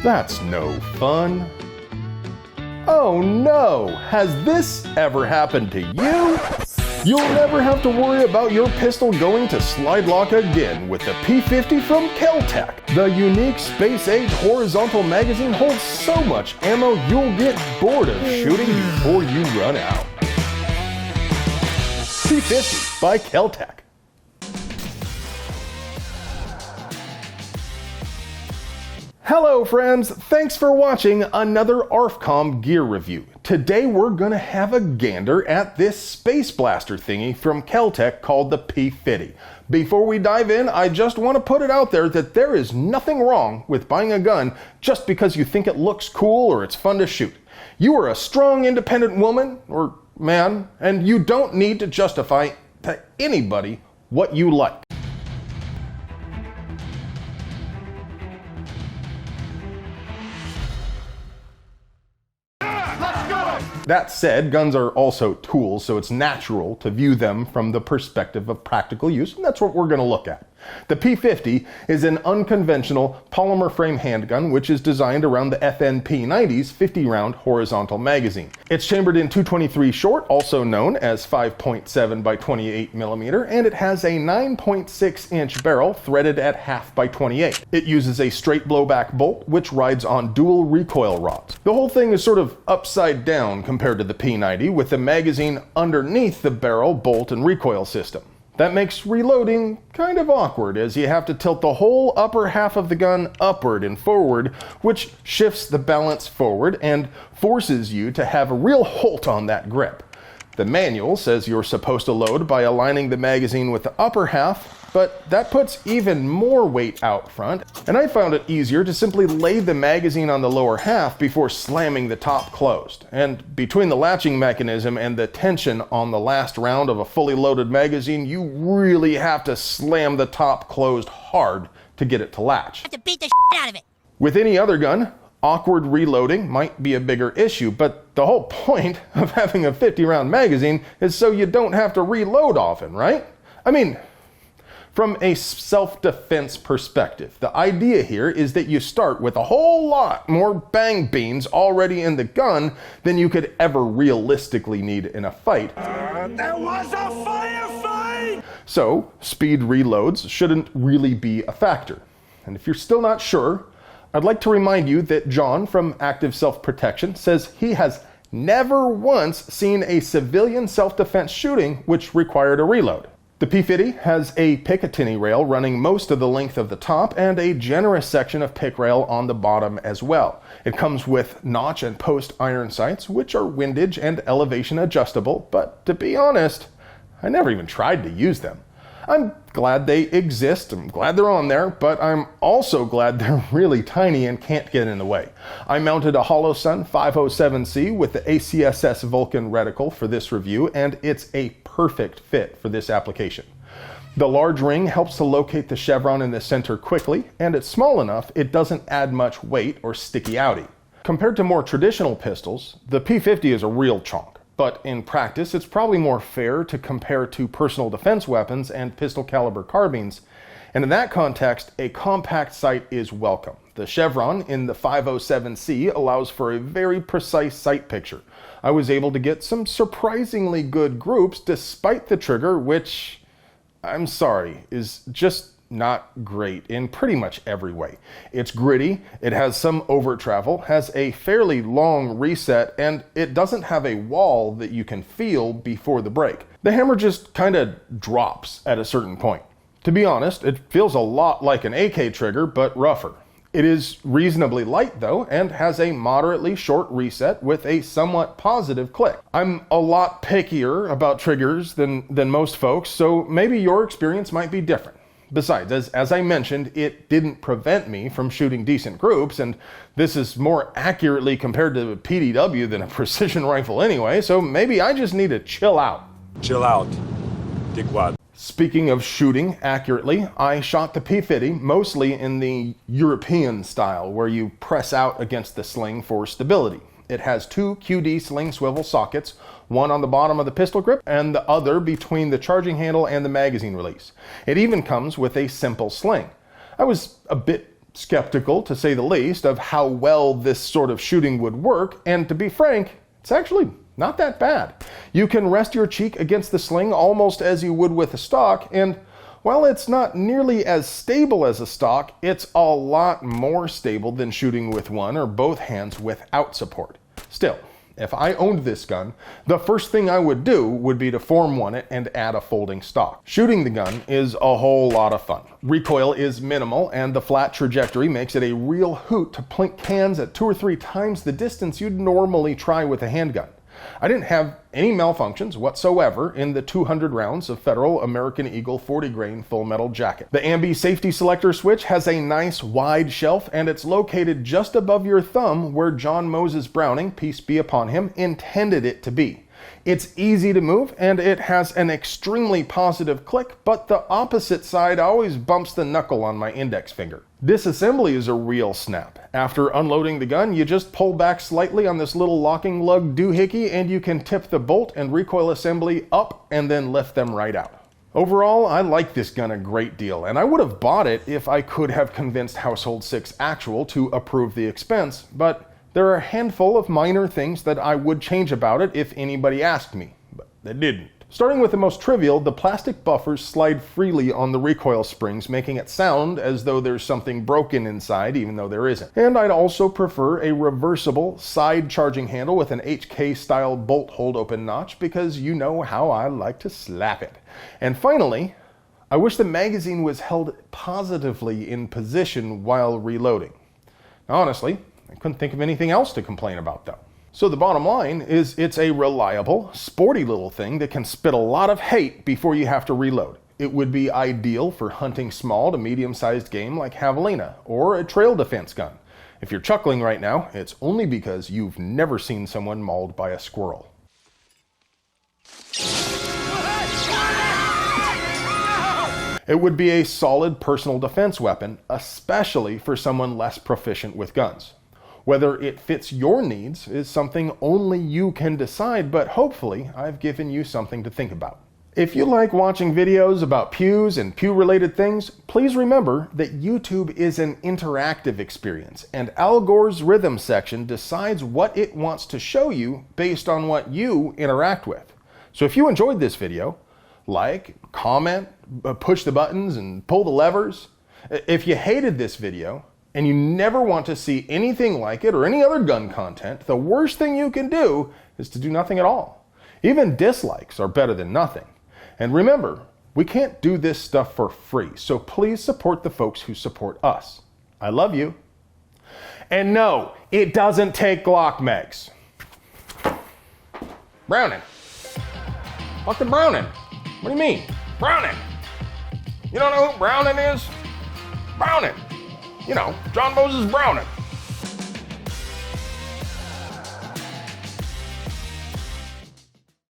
That's no fun. Oh no! Has this ever happened to you? You'll never have to worry about your pistol going to slide lock again with the P-50 from Keltec. The unique space-age horizontal magazine holds so much ammo you'll get bored of shooting before you run out. P-50 by Keltec. Hello friends, thanks for watching another ARFCOM gear review. Today we're gonna have a gander at this space blaster thingy from Keltec called the P-50. Before we dive in, I just want to put it out there that there is nothing wrong with buying a gun just because you think it looks cool or it's fun to shoot. You are a strong, independent woman or man, and you don't need to justify to anybody what you like. That said, guns are also tools, so it's natural to view them from the perspective of practical use, and that's what we're going to look at. The P-50 is an unconventional polymer frame handgun which is designed around the FNP-90's 50-round horizontal magazine. It's chambered in .223 short, also known as 5.7 by 28 millimeter, and it has a 9.6-inch barrel threaded at half by 28. It uses a straight blowback bolt which rides on dual recoil rods. The whole thing is sort of upside down compared to the P-90, with the magazine underneath the barrel, bolt, and recoil system. That makes reloading kind of awkward as you have to tilt the whole upper half of the gun upward and forward, which shifts the balance forward and forces you to have a real hold on that grip. The manual says you're supposed to load by aligning the magazine with the upper half, but that puts even more weight out front, and I found it easier to simply lay the magazine on the lower half before slamming the top closed. And between the latching mechanism and the tension on the last round of a fully loaded magazine, you really have to slam the top closed hard to get it to latch. Have to beat the shit out of it. With any other gun, awkward reloading might be a bigger issue, but the whole point of having a 50-round magazine is so you don't have to reload often, right? I mean, from a self-defense perspective, the idea here is that you start with a whole lot more bang beans already in the gun than you could ever realistically need in a fight. There was a firefight! So, speed reloads shouldn't really be a factor. And if you're still not sure, I'd like to remind you that John from Active Self-Protection says he has never once seen a civilian self-defense shooting which required a reload. The P-50 has a Picatinny rail running most of the length of the top and a generous section of pick rail on the bottom as well. It comes with notch and post iron sights, which are windage and elevation adjustable, but to be honest, I never even tried to use them. I'm glad they exist, I'm glad they're on there, but I'm also glad they're really tiny and can't get in the way. I mounted a Holosun 507C with the ACSS Vulcan reticle for this review, and it's a perfect fit for this application. The large ring helps to locate the chevron in the center quickly, and it's small enough it doesn't add much weight or sticky outy. Compared to more traditional pistols, the P-50 is a real chonk. But in practice, it's probably more fair to compare to personal defense weapons and pistol caliber carbines. And in that context, a compact sight is welcome. The chevron in the 507C allows for a very precise sight picture. I was able to get some surprisingly good groups despite the trigger, which, I'm sorry, is just not great in pretty much every way. It's gritty, it has some over travel, has a fairly long reset, and it doesn't have a wall that you can feel before the break. The hammer just kind of drops at a certain point. To be honest, it feels a lot like an AK trigger, but rougher. It is reasonably light though, and has a moderately short reset with a somewhat positive click. I'm a lot pickier about triggers than most folks, so maybe your experience might be different. Besides, as I mentioned, it didn't prevent me from shooting decent groups, and this is more accurately compared to a PDW than a precision rifle anyway, so maybe I just need to chill out. Chill out. Dickwad. Speaking of shooting accurately, I shot the P-50 mostly in the European style, where you press out against the sling for stability. It has two QD sling swivel sockets, one on the bottom of the pistol grip and the other between the charging handle and the magazine release. It even comes with a simple sling. I was a bit skeptical, to say the least, of how well this sort of shooting would work, and to be frank, it's actually not that bad. You can rest your cheek against the sling almost as you would with a stock, and while it's not nearly as stable as a stock, it's a lot more stable than shooting with one or both hands without support. Still, if I owned this gun, the first thing I would do would be to form one it and add a folding stock. Shooting the gun is a whole lot of fun. Recoil is minimal, and the flat trajectory makes it a real hoot to plink cans at 2 or 3 times the distance you'd normally try with a handgun. I didn't have any malfunctions whatsoever in the 200 rounds of Federal American Eagle 40 grain full metal jacket. The ambi safety selector switch has a nice wide shelf, and it's located just above your thumb where John Moses Browning, peace be upon him, intended it to be. It's easy to move, and it has an extremely positive click, but the opposite side always bumps the knuckle on my index finger. Disassembly is a real snap. After unloading the gun, you just pull back slightly on this little locking lug doohickey, and you can tip the bolt and recoil assembly up and then lift them right out. Overall, I like this gun a great deal, and I would have bought it if I could have convinced Household 6 Actual to approve the expense, but there are a handful of minor things that I would change about it if anybody asked me, but they didn't. Starting with the most trivial, the plastic buffers slide freely on the recoil springs, making it sound as though there's something broken inside, even though there isn't. And I'd also prefer a reversible side charging handle with an HK-style bolt hold open notch, because you know how I like to slap it. And finally, I wish the magazine was held positively in position while reloading. Now, honestly, I couldn't think of anything else to complain about though. So the bottom line is it's a reliable, sporty little thing that can spit a lot of hate before you have to reload. It would be ideal for hunting small to medium-sized game like javelina or a trail defense gun. If you're chuckling right now, it's only because you've never seen someone mauled by a squirrel. It would be a solid personal defense weapon, especially for someone less proficient with guns. Whether it fits your needs is something only you can decide, but hopefully I've given you something to think about. If you like watching videos about pews and pew-related things, please remember that YouTube is an interactive experience, and Al Gore's rhythm section decides what it wants to show you based on what you interact with. So if you enjoyed this video, like, comment, push the buttons, and pull the levers. If you hated this video, and you never want to see anything like it or any other gun content, the worst thing you can do is to do nothing at all. Even dislikes are better than nothing. And remember, we can't do this stuff for free, so please support the folks who support us. I love you. And no, it doesn't take Glock megs. Browning. Fucking Browning. What do you mean? Browning. You don't know who Browning is? Browning. You know, John Moses Browning.